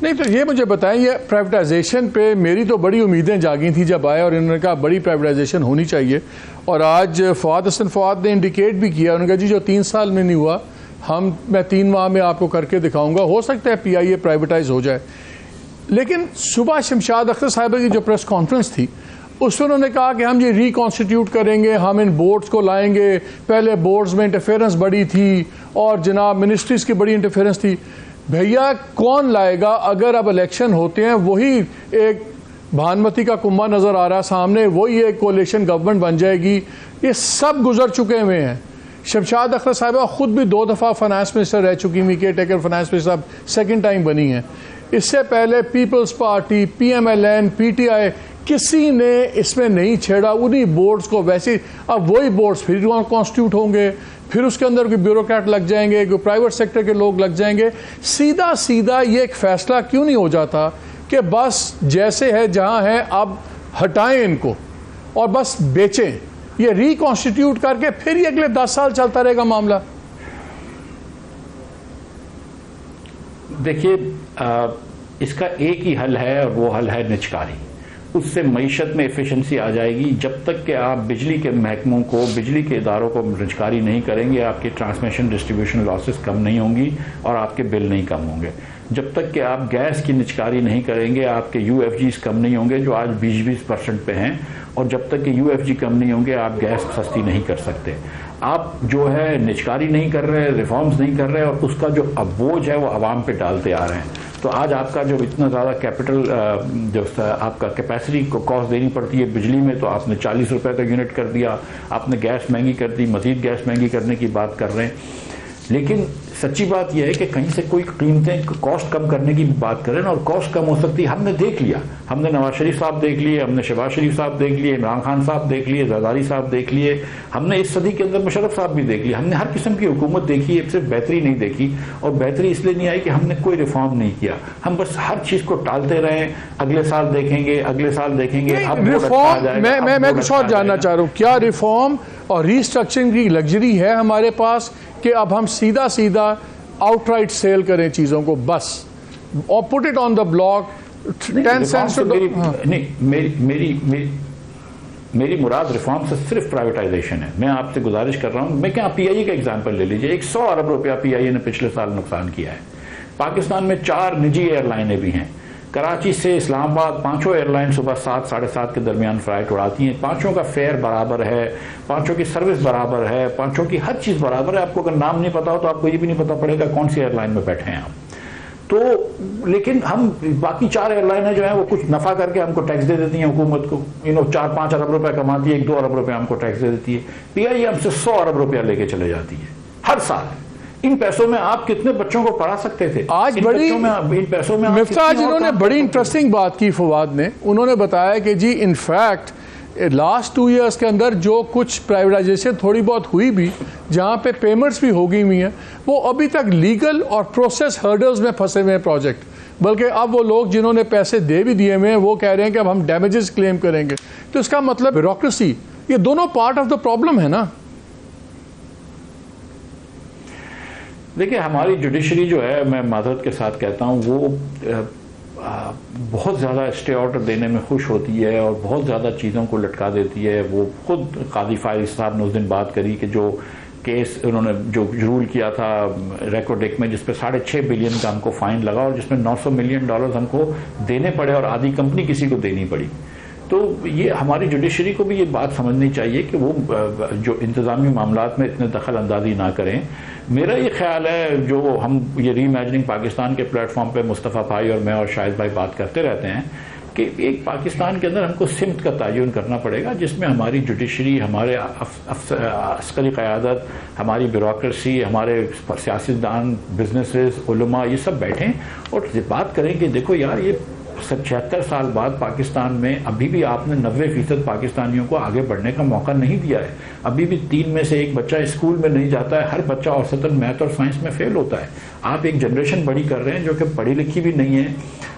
नहीं तो ये मुझे बताएं, ये प्राइवेटाइजेशन पे मेरी तो बड़ी उम्मीदें जागी थी जब आए, और इन्होंने कहा बड़ी प्राइवेटाइजेशन होनी चाहिए। और आज फवाद हसन फवाद ने इंडिकेट भी किया, उन्होंने कहा जी जो 3 साल में नहीं हुआ मैं 3 माह में आपको करके दिखाऊंगा, हो सकता है PIA प्राइवेटाइज हो जाए। लेकिन सुबह शमशाद अख्तर साहिबा की जो प्रेस कॉन्फ्रेंस थी उसमें उन्होंने कहा कि हम ये रिकॉन्स्टिट्यूट करेंगे, हम इन बोर्ड्स को लाएंगे, पहले बोर्ड्स में इंटरफेरेंस बड़ी थी और जनाब मिनिस्ट्रीज की बड़ी इंटरफेरेंस थी। भैया कौन लाएगा? अगर अब इलेक्शन होते हैं वही एक भानुमती का कुंभा नज़र आ रहा है सामने, वही एक कोalition गवर्नमेंट बन जाएगी। ये सब गुजर चुके हुए हैं। शमशाद अख्तर साहिबा खुद भी 2 दफ़ा फाइनेंस मिनिस्टर रह चुकी, केयर टेकर फाइनेंस मिनिस्टर अब 2nd टाइम बनी हैं। इससे पहले पीपल्स पार्टी, PMLN, PTI किसी ने इसमें नहीं छेड़ा। उन्हीं बोर्ड्स को वैसे, अब वही बोर्ड्स फिर कॉन्स्टिट्यूट होंगे, फिर उसके अंदर कोई ब्यूरोक्रेट लग जाएंगे, कोई प्राइवेट सेक्टर के लोग लग जाएंगे। सीधा सीधा ये एक फैसला क्यों नहीं हो जाता कि बस जैसे है जहां है अब हटाएं इनको और बस बेचें, ये रिकॉन्स्टिट्यूट करके फिर ये अगले 10 साल चलता रहेगा मामला। देखिए इसका एक ही हल है और वो हल है निचकारी। उससे मईशत में एफिशिएंसी आ जाएगी। जब तक कि आप बिजली के महकमों को, बिजली के इदारों को निचकारी नहीं करेंगे, आपकी ट्रांसमिशन डिस्ट्रीब्यूशन लॉसेस कम नहीं होंगी और आपके बिल नहीं कम होंगे। जब तक कि आप गैस की निचकारी नहीं करेंगे, आपके UFGs कम नहीं होंगे जो आज 20% पे हैं, और जब तक कि UFG कम नहीं होंगे आप गैस सस्ती नहीं कर सकते। आप जो है निचकारी नहीं कर रहे, रिफॉर्म्स नहीं कर रहे, और उसका जो बोझ है वो आवाम पे डालते आ रहे हैं। तो आज आपका जो इतना ज़्यादा कैपिटल जो आपका कैपेसिटी को कॉस्ट देनी पड़ती है बिजली में, तो आपने 40 रुपए का यूनिट कर दिया, आपने गैस महंगी कर दी, मजीद गैस महंगी करने की बात कर रहे हैं। लेकिन सच्ची बात यह है कि कहीं से कोई कीमतें कॉस्ट कम करने की बात करें ना, और कॉस्ट कम हो सकती है। हमने देख लिया, हमने नवाज शरीफ साहब देख लिए, हमने शहबाज शरीफ साहब देख लिए, इमरान खान साहब देख लिए, जरदारी साहब देख लिए, हमने इस सदी के अंदर मुशर्रफ साहब भी देख लिया। हमने हर किस्म की हुकूमत देखी है, सिर्फ बेहतरी नहीं देखी। और बेहतरी इसलिए नहीं आई कि हमने कोई रिफॉर्म नहीं किया, हम बस हर चीज को टालते रहे। अगले साल देखेंगे, अगले साल देखेंगे। अब रिफॉर्म मैं कुछ और जानना चाह रहा हूँ, क्या रिफॉर्म और रिस्ट्रक्चरिंग की लग्जरी है हमारे पास कि अब हम सीधा सीधा आउटराइट सेल करें चीजों को बस, और put it on the block 10 cents? मेरी मुराद रिफॉर्म से सिर्फ प्राइवेटाइजेशन है। मैं आपसे गुजारिश कर रहा हूं, मैं क्या PIA का एग्जांपल ले लीजिए। 100 अरब रुपया PIA ने पिछले साल नुकसान किया है। पाकिस्तान में 4 निजी एयरलाइनें भी हैं। कराची से इस्लामाबाद 5 एयरलाइन सुबह 7 साढ़े 7 के दरमियान फ्लाइट उड़ाती हैं। 5 का फेयर बराबर है, 5 की सर्विस बराबर है, 5 की हर चीज बराबर है। आपको अगर नाम नहीं पता हो तो आपको ये भी नहीं पता पड़ेगा कौन सी एयरलाइन में बैठे हैं आप। तो लेकिन हम बाकी 4 एयरलाइनें जो है वो कुछ नफा करके हमको टैक्स दे देती हैं हुकूमत को। 4-5 अरब रुपए कमाती है, 1-2 अरब रुपए हमको टैक्स दे देती है। PIA हमसे 100 अरब रुपया लेके चले जाती है हर साल। इन पैसों में आप कितने बच्चों को पढ़ा सकते थे? आज बड़ी इन पैसों में मिफ्ता जिन्होंने बड़ी इंटरेस्टिंग बात की फवाद ने, उन्होंने बताया कि जी इनफैक्ट लास्ट 2 ईयर्स के अंदर जो कुछ प्राइवेटाइजेशन थोड़ी बहुत हुई भी, जहां पे पेमेंट्स भी हो गई हुई हैं, वो अभी तक लीगल और प्रोसेस हर्डल्स में फंसे हुए हैं प्रोजेक्ट। बल्कि अब वो लोग जिन्होंने पैसे दे भी दिए हुए हैं वो कह रहे हैं कि अब हम डैमेजेस क्लेम करेंगे। तो इसका मतलब ब्यूरोक्रेसी, ये दोनों पार्ट ऑफ द प्रॉब्लम है ना। देखिए हमारी जुडिशरी जो है, मैं माजरत के साथ कहता हूँ, वो बहुत ज़्यादा स्टे ऑर्डर देने में खुश होती है और बहुत ज़्यादा चीज़ों को लटका देती है। वो खुद कादी फारिस साहब ने उस दिन बात करी कि जो केस उन्होंने जो रूल किया था रेकोडेक में, जिसपे 6.5 बिलियन का हमको फाइन लगा और जिसमें $900 मिलियन हमको देने पड़े और आधी कंपनी किसी को देनी पड़ी। तो ये हमारी जुडिशरी को भी ये बात समझनी चाहिए कि वो जो इंतज़ामी मामलात में इतने दखल अंदाजी ना करें। मेरा ये ख्याल है, जो हम ये रीइमेजिनिंग पाकिस्तान के प्लेटफॉर्म पे मुस्तफ़ा भाई और मैं और शाहिद भाई बात करते रहते हैं कि एक पाकिस्तान के अंदर हमको सिमत का तयन करना पड़ेगा जिसमें हमारी जुडिशरी, हमारे अस्करी क़यादत, हमारी ब्यूरोक्रेसी, हमारे सियासतदान, बिजनेसेस, उलमा, ये सब बैठें और बात करें कि देखो यार, ये 76 साल बाद पाकिस्तान में अभी भी आपने 90% पाकिस्तानियों को आगे बढ़ने का मौका नहीं दिया है। अभी भी 3 में से 1 बच्चा स्कूल में नहीं जाता है। हर बच्चा औसतन मैथ और साइंस में फेल होता है। आप एक जनरेशन बड़ी कर रहे हैं जो कि पढ़ी लिखी भी नहीं है,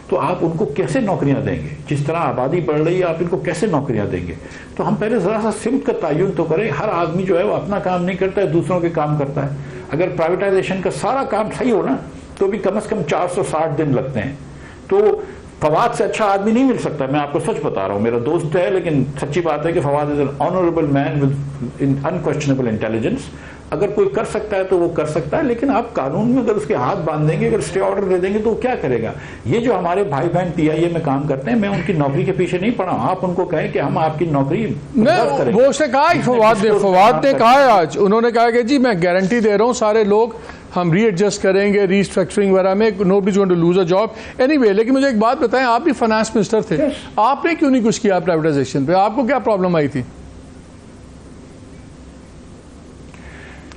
तो आप उनको कैसे नौकरियां देंगे? जिस तरह आबादी बढ़ रही है, आप इनको कैसे नौकरियां देंगे? तो हम पहले जरा सा सिमत का तयन तो करें। हर आदमी जो है वो अपना काम नहीं करता है, दूसरों के काम करता है। अगर प्राइवेटाइजेशन का सारा काम सही हो ना, तो भी कम से कम 460 दिन लगते हैं। तो फवाद से अच्छा आदमी नहीं मिल सकता, मैं आपको सच बता रहा हूं, मेरा दोस्त है, लेकिन सच्ची बात है कि Fawad is an honourable man with unquestionable intelligence. अगर कोई कर सकता है तो वो कर सकता है, लेकिन आप कानून में अगर उसके हाथ बांध देंगे, अगर स्टे ऑर्डर दे देंगे तो वो क्या करेगा? ये जो हमारे भाई बहन पीआईए में काम करते हैं, मैं उनकी नौकरी के पीछे नहीं पड़ा हूं। आप उनको कहें कि हम आपकी नौकरी नहीं, वो उसने कहा फवाद ने कहा है आज, उन्होंने कहा कि जी मैं गारंटी दे रहा हूं सारे लोग हम रीएडजस्ट करेंगे, रीस्ट्रक्चरिंग वगैरह में, nobody is going to lose a job anyway. लेकिन मुझे एक बात बताएं, आप भी फाइनेंस मिनिस्टर थे, आपने क्यों नहीं कुछ किया प्राइवेटाइजेशन पे? आपको क्या प्रॉब्लम आई थी?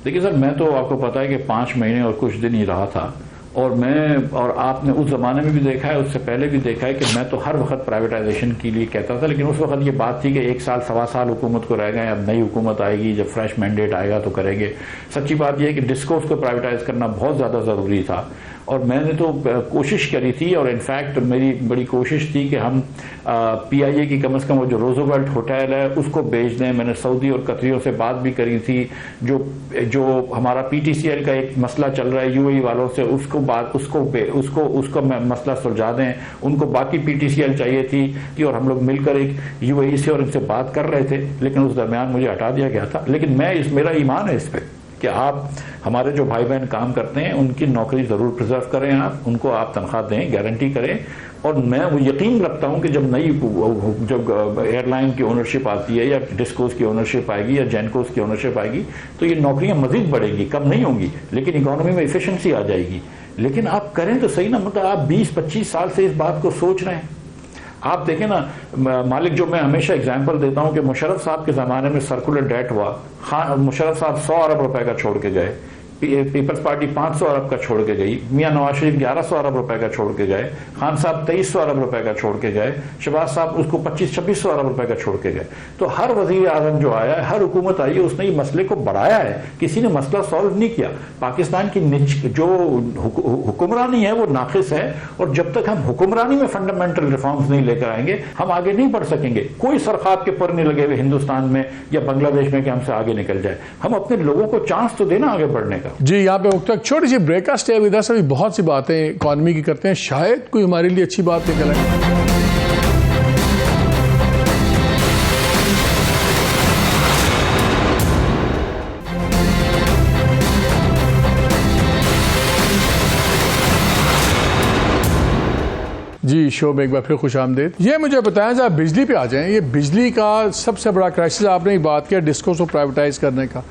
देखिए सर, मैं तो आपको पता है कि 5 महीने और कुछ दिन ही रहा था, और आपने उस जमाने में भी देखा है, उससे पहले भी देखा है कि मैं तो हर वक्त प्राइवेटाइजेशन के लिए कहता था, लेकिन उस वक्त ये बात थी कि 1 साल 1.25 साल हुकूमत को रह गए, अब नई हुकूमत आएगी, जब फ्रेश मैंडेट आएगा तो करेंगे। सच्ची बात यह है कि डिस्कोर्स को प्राइवेटाइज करना बहुत ज़्यादा ज़रूरी था, और मैंने तो कोशिश करी थी, और इनफैक्ट मेरी बड़ी कोशिश थी कि हम पीआईए की कम से कम वो जो रोजोवेल्ट होटल है उसको बेच दें। मैंने सऊदी और कतरियों से बात भी करी थी, जो हमारा पीटीसीएल का एक मसला चल रहा है यूएई वालों से, उसको मसला सुलझा दें। उनको बाकी पीटीसीएल चाहिए थी और हम लोग मिलकर एक यूएई से और इनसे बात कर रहे थे, लेकिन उस दरमियान मुझे हटा दिया गया था। लेकिन मेरा ईमान है इस पर कि आप हमारे जो भाई बहन काम करते हैं उनकी नौकरी जरूर प्रिजर्व करें, आप उनको आप तनख्वाह दें, गारंटी करें। और मैं वो यकीन रखता हूं कि जब एयरलाइन की ओनरशिप आती है, या डिस्कोस की ओनरशिप आएगी, या जेनकोस की ओनरशिप आएगी, तो ये नौकरियां मजीद बढ़ेंगी, कम नहीं होंगी, लेकिन इकोनॉमी में इफिशिएंसी आ जाएगी। लेकिन आप करें तो सही ना, मतलब आप 20-25 साल से इस बात को सोच रहे हैं। आप देखें ना, मालिक, जो मैं हमेशा एग्जांपल देता हूं कि मुशर्रफ साहब के ज़माने में सर्कुलर डेट हुआ, मुशर्रफ साहब 100 अरब रुपए का छोड़ के गए, पीपल्स पार्टी 500 अरब का छोड़ के गई, मियां नवाज शरीफ 1100 अरब रुपए का छोड़ के गए, खान साहब 2300 अरब रुपए का छोड़ के गए, शहबाज साहब उसको 2500-2600 अरब रुपए का छोड़ के गए। तो हर वजीर आजम जो आया है, हर हुकूमत आई है, उसने ये मसले को बढ़ाया है, किसी ने मसला सॉल्व नहीं किया। पाकिस्तान की जो हुक्मरानी है वो नाकिस है, और जब तक हम हुक्मरानी में फंडामेंटल रिफॉर्म्स नहीं लेकर आएंगे, हम आगे नहीं बढ़ सकेंगे। कोई सरखाब के पर नहीं लगे हुए हिंदुस्तान में या बांग्लादेश में कि हमसे आगे निकल जाए। हम अपने लोगों को चांस तो देना आगे बढ़ने का। जी, यहाँ पे वक्त छोटी सी ब्रेक का स्टे विद अस। अभी बहुत सी बातें इकॉनमी की करते हैं, शायद कोई हमारे लिए अच्छी बात निकल आए। जी, शो में एक बार फिर खुश आमदेद। ये मुझे बताएं, जरा बिजली पे आ जाएं। ये बिजली का सबसे बड़ा क्राइसिस, आपने एक बात किया डिस्कोस को प्राइवेटाइज करने का।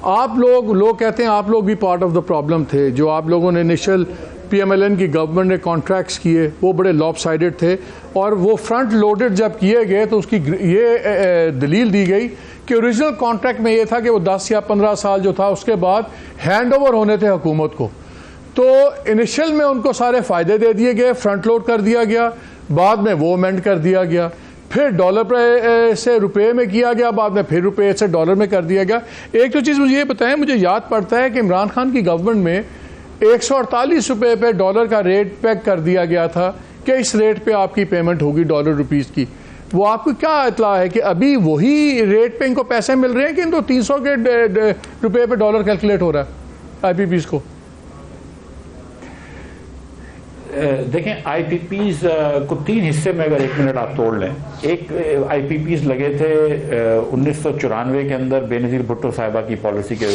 आप लोग कहते हैं आप लोग भी पार्ट ऑफ द प्रॉब्लम थे। जो आप लोगों ने इनिशियल पीएमएलएन की गवर्नमेंट ने कॉन्ट्रैक्ट्स किए वो बड़े लॉपसाइडेड थे, और वो फ्रंट लोडेड जब किए गए तो उसकी ये दलील दी गई कि ओरिजिनल कॉन्ट्रैक्ट में ये था कि वो 10 या 15 साल जो था उसके बाद हैंड ओवर होने थे हुकूमत को। तो इनिशियल में उनको सारे फ़ायदे दे दिए गए, फ्रंट लोड कर दिया गया, बाद में वो अमेंड कर दिया गया, फिर डॉलर से रुपए में किया गया, बाद में फिर रुपए से डॉलर में कर दिया गया। एक तो चीज़ मुझे ये बताएं, मुझे याद पड़ता है कि इमरान खान की गवर्नमेंट में 148 रुपये पे डॉलर का रेट पैक कर दिया गया था कि इस रेट पे आपकी पेमेंट होगी डॉलर रुपीज़ की। वो आपको क्या इतला है कि अभी वही रेट पे इनको पैसे मिल रहे हैं कि इनको 300 के रुपये पे डॉलर कैलकुलेट हो रहा है आईपीपीज़ को? देखें, आईपीपीज को 3 हिस्से में अगर 1 मिनट आप तोड़ लें। एक आईपीपीज लगे थे 1994 के अंदर बेनजीर भुट्टो साहिबा की पॉलिसी के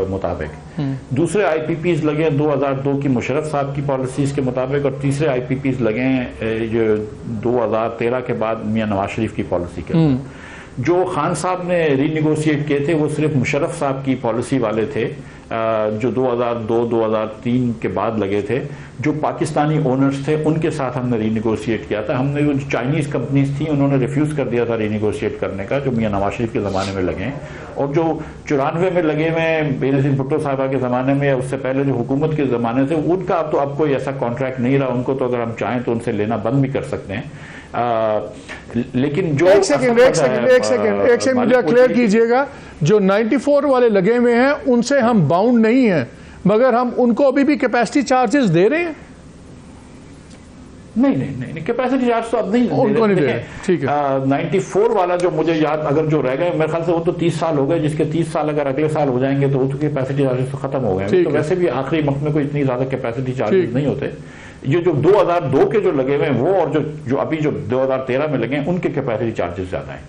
मुताबिक, दूसरे आईपीपीज लगे 2002 की मुशर्रफ साहब की पॉलिसीज के मुताबिक, और तीसरे आईपीपीज लगे जो 2013 के बाद मियां नवाज शरीफ की पॉलिसी के। जो खान साहब ने रीनिगोशिएट किए थे वो सिर्फ मुशर्रफ साहब की पॉलिसी वाले थे, जो 2002-2003 के बाद लगे थे। जो पाकिस्तानी ओनर्स थे उनके साथ हमने रीनिगोशिएट किया था। हमने जो चाइनीज कंपनीज थी उन्होंने रिफ्यूज कर दिया था रीनिगोशिएट करने का, जो मियां नवाज शरीफ के ज़माने में लगे। और जो 94 में लगे हुए बेनजीर भुट्टो साहिबा के ज़माने में या उससे पहले जो हुकूमत के ज़माने थे, उनका अब कोई ऐसा कॉन्ट्रैक्ट नहीं रहा। उनको तो अगर हम चाहें तो उनसे लेना बंद भी कर सकते हैं। लेकिन जो एक सेकंड मुझे क्लियर कीजिएगा, जो 94 वाले लगे हुए हैं उनसे हम बाउंड नहीं हैं, मगर हम उनको अभी भी कैपेसिटी चार्जेस दे रहे हैं? नहीं, कैपेसिटी चार्ज तो अब नहीं उनको नहीं दे रहे। ठीक है। 94 वाला जो मुझे याद, अगर जो रह गए मेरे ख्याल से वो तो 30 साल हो गए, जिसके 30 साल अगर अगले साल हो जाएंगे तो उसकी कैपेसिटी चार्जेस तो खत्म हो गए। तो वैसे भी आखिरी वक्त में कोई इतनी ज्यादा कैपेसिटी चार्जेस नहीं होते। ये जो 2002 के जो लगे हुए हैं वो और जो अभी जो 2013 में लगे हैं उनके कैपेसिटी चार्जेस ज्यादा हैं।